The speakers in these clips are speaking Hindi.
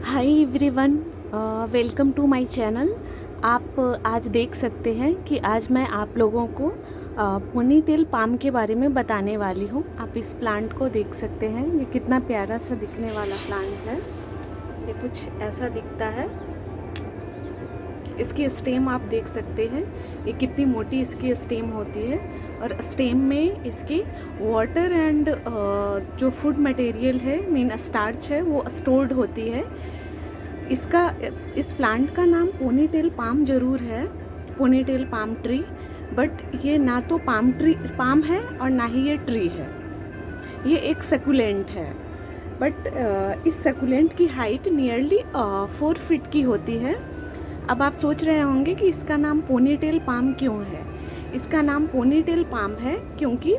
Hi everyone, welcome to my channel. आप आज देख सकते हैं कि आज मैं आप लोगों को पोनीटेल पाम के बारे में बताने वाली हूँ। आप इस प्लांट को देख सकते हैं, ये कितना प्यारा सा दिखने वाला प्लांट है। ये कुछ ऐसा दिखता है। इसकी स्टेम आप देख सकते हैं, ये कितनी मोटी इसकी स्टेम होती है और स्टेम में इसकी वाटर एंड जो फूड मटेरियल है, मीन स्टार्च है, वो स्टोर्ड होती है। इस प्लांट का नाम पोनीटेल पाम ज़रूर है, पोनीटेल पाम ट्री, बट ये ना तो पाम है और ना ही ये ट्री है। ये एक सकुलेंट है, बट इस सकुलेंट की हाइट नियरली 4 फीट की होती है। अब आप सोच रहे होंगे कि इसका नाम पोनीटेल पाम क्यों है। इसका नाम पोनीटेल पाम है क्योंकि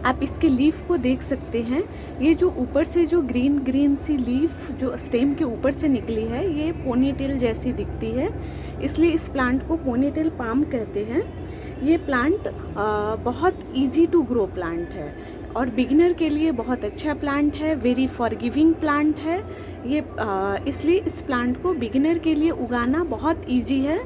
आप इसके लीफ को देख सकते हैं। ये जो ऊपर से जो ग्रीन ग्रीन सी लीफ जो स्टेम के ऊपर से निकली है, ये पोनीटेल जैसी दिखती है, इसलिए इस प्लांट को पोनीटेल पाम कहते हैं। ये प्लांट बहुत इजी टू ग्रो प्लांट है और बिगिनर के लिए बहुत अच्छा प्लांट है, वेरी फॉरगिविंग प्लांट है ये। इसलिए इस प्लांट को बिगिनर के लिए उगाना बहुत इजी है।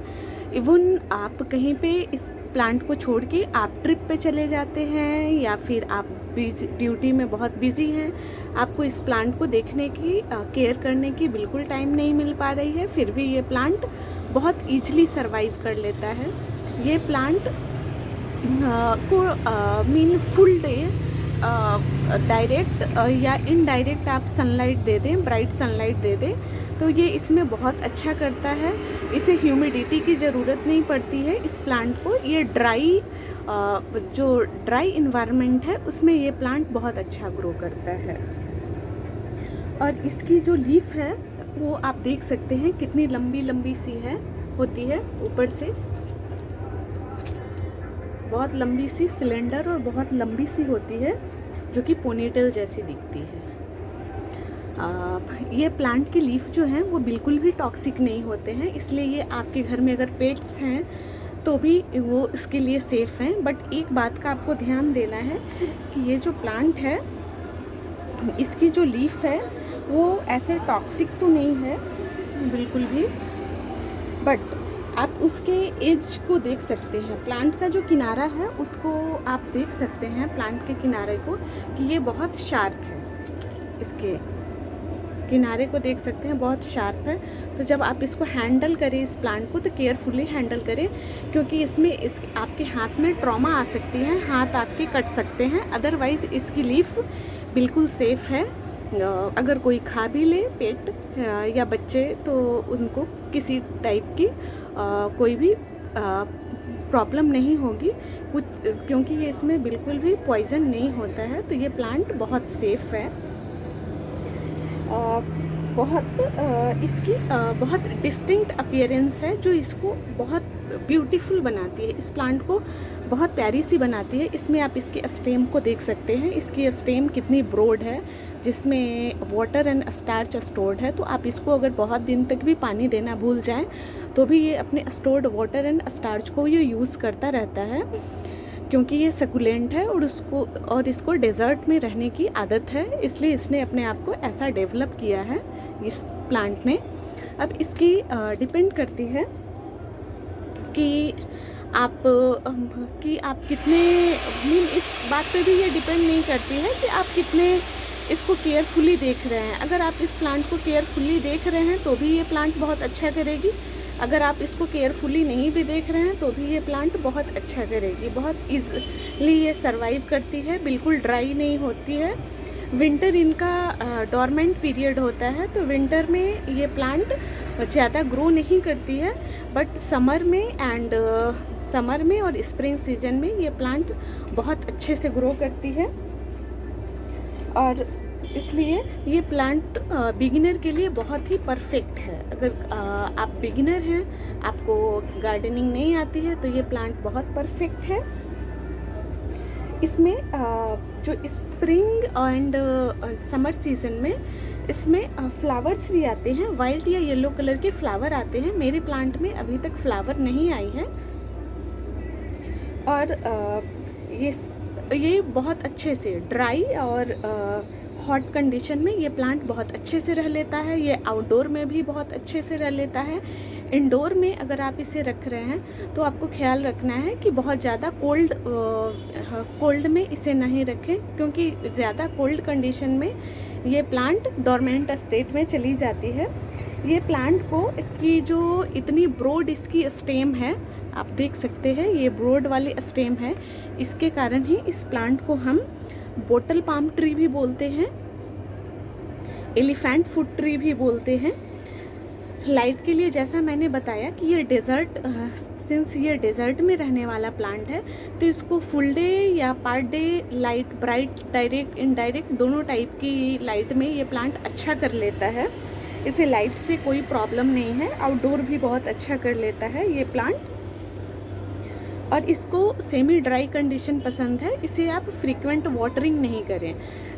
इवन आप कहीं पे इस प्लांट को छोड़ के आप ट्रिप पे चले जाते हैं या फिर आप ड्यूटी में बहुत बिजी हैं, आपको इस प्लांट को देखने की केयर करने की बिल्कुल टाइम नहीं मिल पा रही है, फिर भी ये प्लांट बहुत ईजिली सरवाइव कर लेता है। ये प्लांट को मीन फुल डे डायरेक्ट या इनडायरेक्ट आप सनलाइट दे दें, ब्राइट सनलाइट दे दें, तो ये इसमें बहुत अच्छा करता है। इसे ह्यूमिडिटी की ज़रूरत नहीं पड़ती है इस प्लांट को। ये जो ड्राई इन्वायरमेंट है उसमें ये प्लांट बहुत अच्छा ग्रो करता है। और इसकी जो लीफ है वो आप देख सकते हैं कितनी लंबी लंबी सी होती है, ऊपर से बहुत लंबी सी सिलेंडर और बहुत लंबी सी होती है, जो कि पोनीटेल जैसी दिखती है। ये प्लांट के लीफ जो हैं वो बिल्कुल भी टॉक्सिक नहीं होते हैं, इसलिए ये आपके घर में अगर पेट्स हैं तो भी वो इसके लिए सेफ़ हैं। बट एक बात का आपको ध्यान देना है कि ये जो प्लांट है, इसकी जो लीफ है वो ऐसे टॉक्सिक तो नहीं है बिल्कुल भी, बट आप उसके एज को देख सकते हैं। प्लांट का जो किनारा है उसको आप देख सकते हैं, प्लांट के किनारे को, कि ये बहुत शार्प है। इसके किनारे को देख सकते हैं, बहुत शार्प है। तो जब आप इसको हैंडल करें इस प्लांट को, तो केयरफुली हैंडल करें, क्योंकि इसमें आपके हाथ में ट्रॉमा आ सकती है, हाथ आपके कट सकते हैं। अदरवाइज़ इसकी लीफ बिल्कुल सेफ़ है। अगर कोई खा भी ले, पेट या बच्चे, तो उनको किसी टाइप की कोई भी प्रॉब्लम नहीं होगी कुछ, क्योंकि ये इसमें बिल्कुल भी पॉइज़न नहीं होता है। तो ये प्लांट बहुत सेफ़ है। इसकी बहुत डिस्टिंक्ट अपीयरेंस है जो इसको बहुत ब्यूटीफुल बनाती है, इस प्लांट को बहुत प्यारी सी बनाती है। इसमें आप इसके स्टेम को देख सकते हैं, इसकी स्टेम कितनी ब्रॉड है, जिसमें वाटर एंड स्टार्च स्टोर्ड है। तो आप इसको अगर बहुत दिन तक भी पानी देना भूल जाएं तो भी ये अपने स्टोर्ड वाटर एंड स्टार्च को ये यूज़ करता रहता है, क्योंकि ये सकुलेंट है और इसको डेजर्ट में रहने की आदत है, इसलिए इसने अपने आप को ऐसा डेवलप किया है इस प्लांट ने। अब इसकी डिपेंड करती है कि आप कितने, मीन इस बात पे भी ये डिपेंड नहीं करती है कि आप कितने इसको केयरफुली देख रहे हैं। अगर आप इस प्लांट को केयरफुली देख रहे हैं तो भी ये प्लांट बहुत अच्छा करेगी। अगर आप इसको केयरफुली नहीं भी देख रहे हैं तो भी ये प्लांट बहुत अच्छा करेगी। बहुत ईज़िली ये सरवाइव करती है, बिल्कुल ड्राई नहीं होती है। विंटर इनका डोरमेंट पीरियड होता है, तो विंटर में ये प्लांट ज़्यादा ग्रो नहीं करती है, बट समर में और स्प्रिंग सीजन में ये प्लांट बहुत अच्छे से ग्रो करती है। और इसलिए ये प्लांट बिगिनर के लिए बहुत ही परफेक्ट है। अगर आप बिगिनर हैं, आपको गार्डनिंग नहीं आती है, तो ये प्लांट बहुत परफेक्ट है। इसमें जो स्प्रिंग एंड समर सीजन में इसमें फ्लावर्स भी आते हैं, वाइट या येलो कलर के फ्लावर आते हैं। मेरे प्लांट में अभी तक फ्लावर नहीं आई है। और ये बहुत अच्छे से ड्राई और हॉट कंडीशन में ये प्लांट बहुत अच्छे से रह लेता है। ये आउटडोर में भी बहुत अच्छे से रह लेता है। इंडोर में अगर आप इसे रख रहे हैं तो आपको ख्याल रखना है कि बहुत ज़्यादा कोल्ड में इसे नहीं रखें, क्योंकि ज़्यादा कोल्ड कंडीशन में ये प्लांट डोरमेंट स्टेट में चली जाती है। ये प्लांट को की जो इतनी ब्रॉड इसकी स्टेम है, आप देख सकते हैं ये ब्रॉड वाली स्टेम है, इसके कारण ही इस प्लांट को हम बोटल पाम ट्री भी बोलते हैं, एलिफेंट फुट ट्री भी बोलते हैं। लाइट के लिए जैसा मैंने बताया कि ये डेज़र्ट सिंस ये डेज़र्ट में रहने वाला प्लांट है, तो इसको फुल डे या part day light, bright, direct, indirect दोनों टाइप की लाइट में ये प्लांट अच्छा कर लेता है। इसे लाइट से कोई प्रॉब्लम नहीं है। आउटडोर भी बहुत अच्छा कर लेता है ये प्लांट। और इसको सेमी ड्राई कंडीशन पसंद है। इसे आप फ्रीक्वेंट वाटरिंग नहीं करें।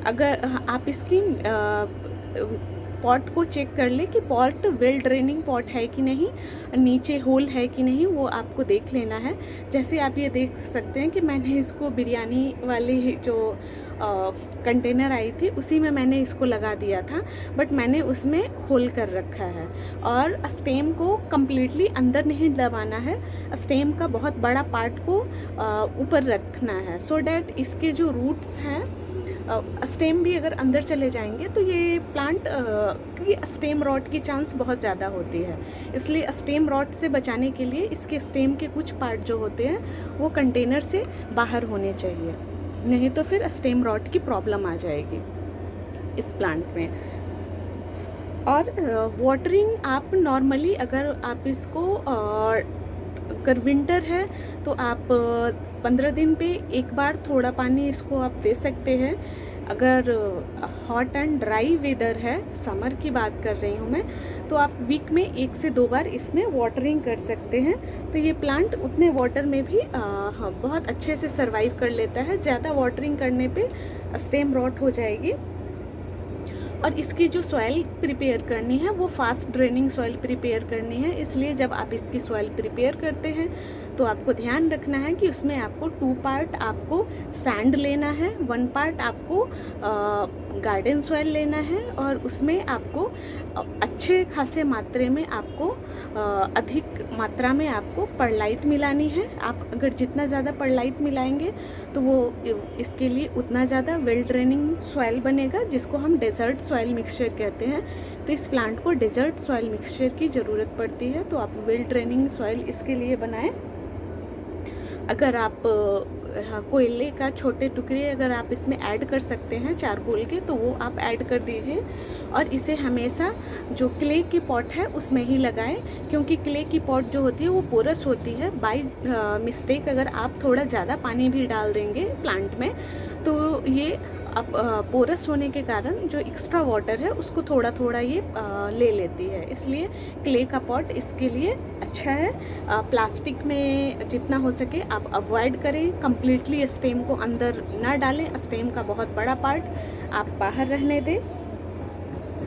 अगर आप इसकी पॉट को चेक कर ले कि पॉट वेल ड्रेनिंग पॉट है कि नहीं, नीचे होल है कि नहीं, वो आपको देख लेना है। जैसे आप ये देख सकते हैं कि मैंने इसको बिरयानी वाली जो कंटेनर आई थी उसी में मैंने इसको लगा दिया था, बट मैंने उसमें होल कर रखा है। और स्टेम को कम्प्लीटली अंदर नहीं दबाना है, स्टेम का बहुत बड़ा पार्ट को ऊपर रखना है, सो डैट इसके जो रूट्स हैं, स्टेम भी अगर अंदर चले जाएंगे तो ये प्लांट की स्टेम रॉट की चांस बहुत ज़्यादा होती है। इसलिए स्टेम रॉट से बचाने के लिए इसके स्टेम के कुछ पार्ट जो होते हैं वो कंटेनर से बाहर होने चाहिए, नहीं तो फिर स्टेम रॉट की प्रॉब्लम आ जाएगी इस प्लांट में। और वाटरिंग आप नॉर्मली अगर आप इसको अगर विंटर है तो आप 15 दिन पे एक बार थोड़ा पानी इसको आप दे सकते हैं। अगर हॉट एंड ड्राई वेदर है, समर की बात कर रही हूँ मैं, तो आप वीक में 1 से 2 बार इसमें वाटरिंग कर सकते हैं। तो ये प्लांट उतने वाटर में भी बहुत अच्छे से सर्वाइव कर लेता है। ज़्यादा वाटरिंग करने पे स्टेम रॉट हो जाएगी। और इसकी जो सॉइल प्रिपेयर करनी है वो फास्ट ड्रेनिंग सॉइल प्रिपेयर करनी है। इसलिए जब आप इसकी सॉइल प्रिपेयर करते हैं तो आपको ध्यान रखना है कि उसमें आपको 2 पार्ट आपको सैंड लेना है, 1 पार्ट आपको गार्डन सॉइल लेना है, और उसमें आपको अच्छे खासे मात्रे में आपको अधिक मात्रा में आपको परलाइट मिलानी है। आप अगर जितना ज़्यादा परलाइट मिलाएंगे तो वो इसके लिए उतना ज़्यादा वेल ड्रेनिंग सॉइल बनेगा, जिसको हम डेजर्ट सॉइल मिक्सचर कहते हैं। तो इस प्लांट को डेजर्ट सॉइल मिक्सचर की ज़रूरत पड़ती है, तो आप वेल ड्रेनिंग सॉइल इसके लिए बनाएं। अगर आप कोयले का छोटे टुकड़े अगर आप इसमें ऐड कर सकते हैं चारकोल के, तो वो आप ऐड कर दीजिए। और इसे हमेशा जो क्ले की पॉट है उसमें ही लगाएं, क्योंकि क्ले की पॉट जो होती है वो पोरस होती है। बाय मिस्टेक अगर आप थोड़ा ज़्यादा पानी भी डाल देंगे प्लांट में तो ये अब पोरस होने के कारण जो एक्स्ट्रा वाटर है उसको थोड़ा थोड़ा ये ले लेती है। इसलिए क्ले का पॉट इसके लिए अच्छा है। प्लास्टिक में जितना हो सके आप अवॉइड करें। कम्प्लीटली स्टेम को अंदर ना डालें, स्टेम का बहुत बड़ा पार्ट आप बाहर रहने दें।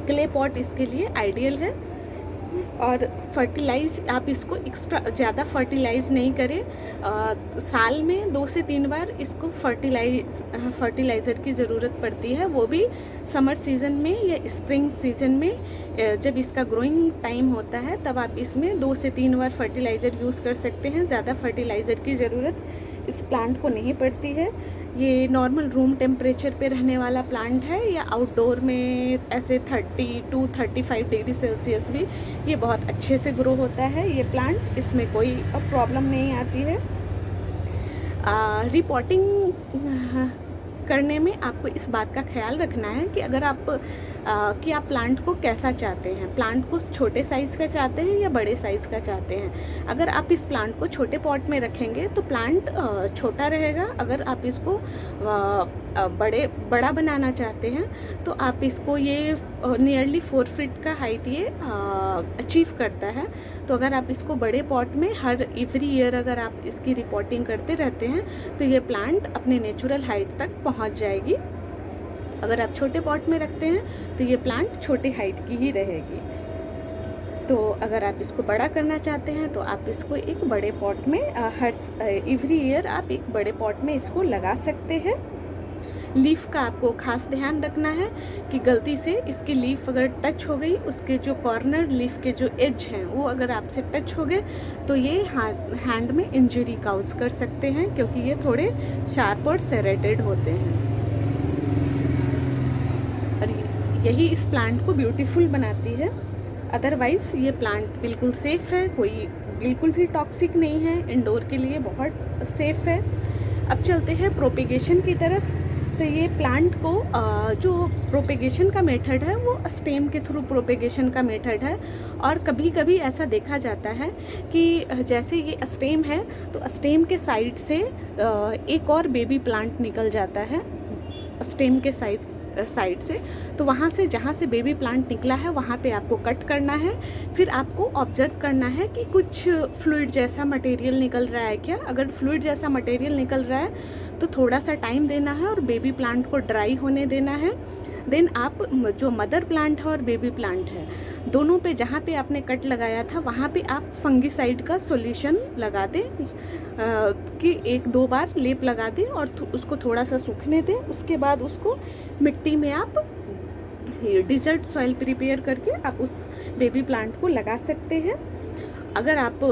क्ले पॉट इसके लिए आइडियल है। और फर्टिलाइज़ आप इसको एक्स्ट्रा ज़्यादा फर्टिलाइज़ नहीं करें। साल में 2 से 3 बार इसको फर्टिलाइज़र की ज़रूरत पड़ती है, वो भी समर सीज़न में या स्प्रिंग सीज़न में। जब इसका ग्रोइंग टाइम होता है तब आप इसमें 2 से 3 बार फर्टिलाइज़र यूज़ कर सकते हैं। ज़्यादा फर्टिलाइज़र की ज़रूरत इस प्लांट को नहीं पड़ती है। ये नॉर्मल रूम टेम्परेचर पे रहने वाला प्लांट है, या आउटडोर में ऐसे 30 to 35 डिग्री सेल्सियस भी ये बहुत अच्छे से ग्रो होता है ये प्लांट। इसमें कोई प्रॉब्लम नहीं आती है। रिपोर्टिंग करने में आपको इस बात का ख्याल रखना है कि अगर आप प्लांट को कैसा चाहते हैं, प्लांट को छोटे साइज़ का चाहते हैं या बड़े साइज़ का चाहते हैं। अगर आप इस प्लांट को छोटे पॉट में रखेंगे तो प्लांट छोटा रहेगा। अगर आप इसको बड़ा बनाना चाहते हैं तो आप इसको ये नियरली 4 फीट का हाइट ये अचीव करता है। तो अगर आप इसको बड़े पॉट में हर एवरी ईयर अगर आप इसकी रिपोर्टिंग करते रहते हैं तो ये प्लांट अपने नेचुरल हाइट तक पहुंच जाएगी। अगर आप छोटे पॉट में रखते हैं तो ये प्लांट छोटी हाइट की ही रहेगी। तो अगर आप इसको बड़ा करना चाहते हैं तो आप इसको एक बड़े पॉट में हर एवरी ईयर आप एक बड़े पॉट में इसको लगा सकते हैं। लीफ का आपको खास ध्यान रखना है कि गलती से इसकी लीफ अगर टच हो गई, उसके जो कॉर्नर लीफ के जो एज हैं वो अगर आपसे टच हो गए तो ये हैंड में इंजरी काउज कर सकते हैं, क्योंकि ये थोड़े शार्प और सेरेटेड होते हैं। और यही इस प्लांट को ब्यूटीफुल बनाती है। अदरवाइज़ ये प्लांट बिल्कुल सेफ़ है, कोई बिल्कुल भी टॉक्सिक नहीं है, इंडोर के लिए बहुत सेफ़ है। अब चलते हैं प्रोपेगेशन की तरफ। तो ये प्लांट को जो प्रोपेगेशन का मेथड है वो स्टेम के थ्रू प्रोपेगेशन का मेथड है। और कभी कभी ऐसा देखा जाता है कि जैसे ये स्टेम है तो स्टेम के साइड से एक और बेबी प्लांट निकल जाता है स्टेम के साइड से, तो वहाँ से जहाँ से बेबी प्लांट निकला है वहाँ पे आपको कट करना है। फिर आपको ऑब्जर्व करना है कि कुछ फ्लूइड जैसा मटेरियल निकल रहा है क्या। अगर फ्लूइड जैसा मटेरियल निकल रहा है तो थोड़ा सा टाइम देना है और बेबी प्लांट को ड्राई होने देना है। देन आप जो मदर प्लांट है और बेबी प्लांट है दोनों पे जहाँ पे आपने कट लगाया था वहाँ पे आप फंगीसाइड का सॉल्यूशन लगा दें, कि 1-2 बार लेप लगा दें और उसको थोड़ा सा सूखने दें। उसके बाद उसको मिट्टी में आप डिजर्ट सॉइल प्रिपेयर करके आप उस बेबी प्लांट को लगा सकते हैं। अगर आप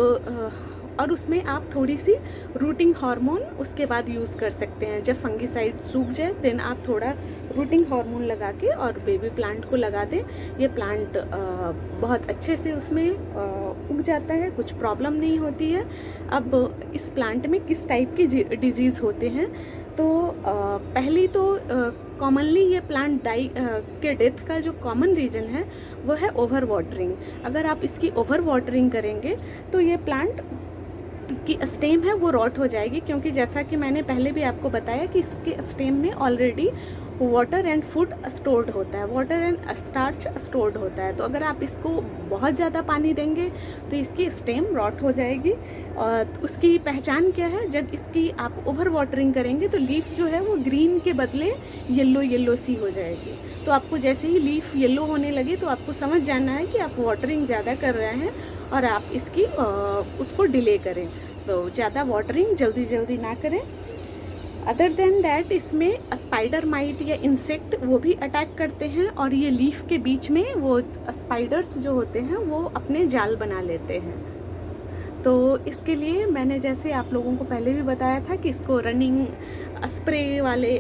और उसमें आप थोड़ी सी रूटिंग हार्मोन उसके बाद यूज़ कर सकते हैं। जब फंगीसाइड सूख जाए देन आप थोड़ा रूटिंग हार्मोन लगा के और बेबी प्लांट को लगा दें। ये प्लांट बहुत अच्छे से उसमें उग जाता है, कुछ प्रॉब्लम नहीं होती है। अब इस प्लांट में किस टाइप की डिजीज़ होते हैं, तो पहली तो कॉमनली ये प्लांट के डेथ का जो कॉमन रीज़न है वो है ओवर वाटरिंग। अगर आप इसकी ओवर वाटरिंग करेंगे तो ये प्लांट की स्टेम है वो रॉट हो जाएगी, क्योंकि जैसा कि मैंने पहले भी आपको बताया कि इसके स्टेम में already water and food stored होता है, वाटर एंड स्टार्च स्टोर्ड होता है। तो अगर आप इसको बहुत ज़्यादा पानी देंगे तो इसकी स्टेम रॉट हो जाएगी। और उसकी पहचान क्या है, जब इसकी आप ओवर वाटरिंग करेंगे तो लीफ जो है वो ग्रीन के बदले येलो सी हो जाएगी। तो आपको जैसे ही लीफ येलो होने लगे तो आपको समझ जाना है कि आप वाटरिंग ज़्यादा कर रहे हैं और आप इसकी उसको डिले करें। तो ज़्यादा वाटरिंग जल्दी ना करें। अदर देन डैट इसमें स्पाइडर माइट या इंसेक्ट वो भी अटैक करते हैं और ये लीफ के बीच में वो स्पाइडर्स जो होते हैं वो अपने जाल बना लेते हैं। तो इसके लिए मैंने जैसे आप लोगों को पहले भी बताया था कि इसको रनिंग स्प्रे वाले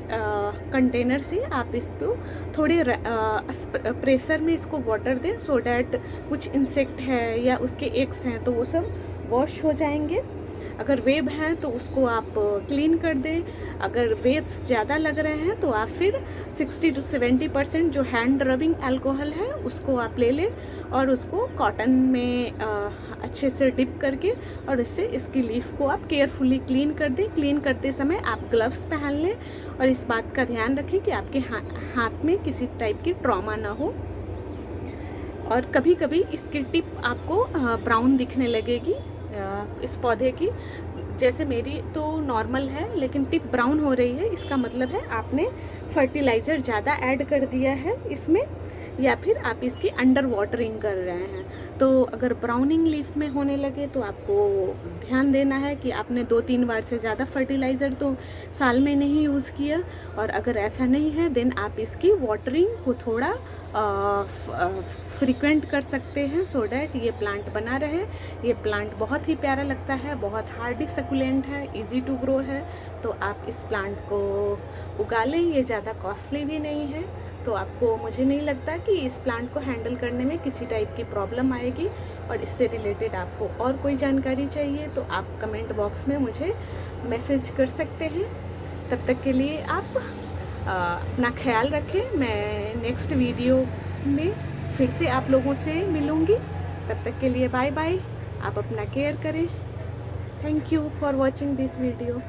कंटेनर से आप इसको थोड़े प्रेशर में इसको वाटर दें, सो डैट कुछ इंसेक्ट है या उसके एग्स हैं तो वो सब वॉश हो जाएंगे। अगर वेब हैं तो उसको आप क्लीन कर दें। अगर वेब्स ज़्यादा लग रहे हैं तो आप फिर 60 to 70% जो हैंड रबिंग अल्कोहल है उसको आप ले लें और उसको कॉटन में अच्छे से डिप करके और इससे इसकी लीफ को आप केयरफुली क्लीन कर दें। क्लीन करते समय आप ग्लव्स पहन लें और इस बात का ध्यान रखें कि आपके हाथ में किसी टाइप की ट्रॉमा ना हो। और कभी कभी इसकी टिप आपको ब्राउन दिखने लगेगी इस पौधे की, जैसे मेरी तो नॉर्मल है लेकिन टिप ब्राउन हो रही है, इसका मतलब है आपने फर्टिलाइज़र ज़्यादा ऐड कर दिया है इसमें या फिर आप इसकी अंडर वाटरिंग कर रहे हैं। तो अगर ब्राउनिंग लीफ में होने लगे तो आपको ध्यान देना है कि आपने 2-3 बार से ज़्यादा फर्टिलाइज़र तो साल में नहीं यूज़ किया। और अगर ऐसा नहीं है देन आप इसकी वाटरिंग को थोड़ा फ्रीक्वेंट कर सकते हैं, सो डैट ये प्लांट बना रहे। ये प्लांट बहुत ही प्यारा लगता है, बहुत हार्डी सकुलेंट है, इजी टू ग्रो है। तो आप इस प्लांट को उगा लें, ये ज़्यादा कॉस्टली भी नहीं है। तो आपको, मुझे नहीं लगता कि इस प्लांट को हैंडल करने में किसी टाइप की प्रॉब्लम आएगी। और इससे रिलेटेड आपको और कोई जानकारी चाहिए तो आप कमेंट बॉक्स में मुझे मैसेज कर सकते हैं। तब तक के लिए आप अपना ख्याल रखें। मैं नेक्स्ट वीडियो में फिर से आप लोगों से मिलूँगी। तब तक के लिए बाय बाय। आप अपना केयर करें। Thank you for watching this video.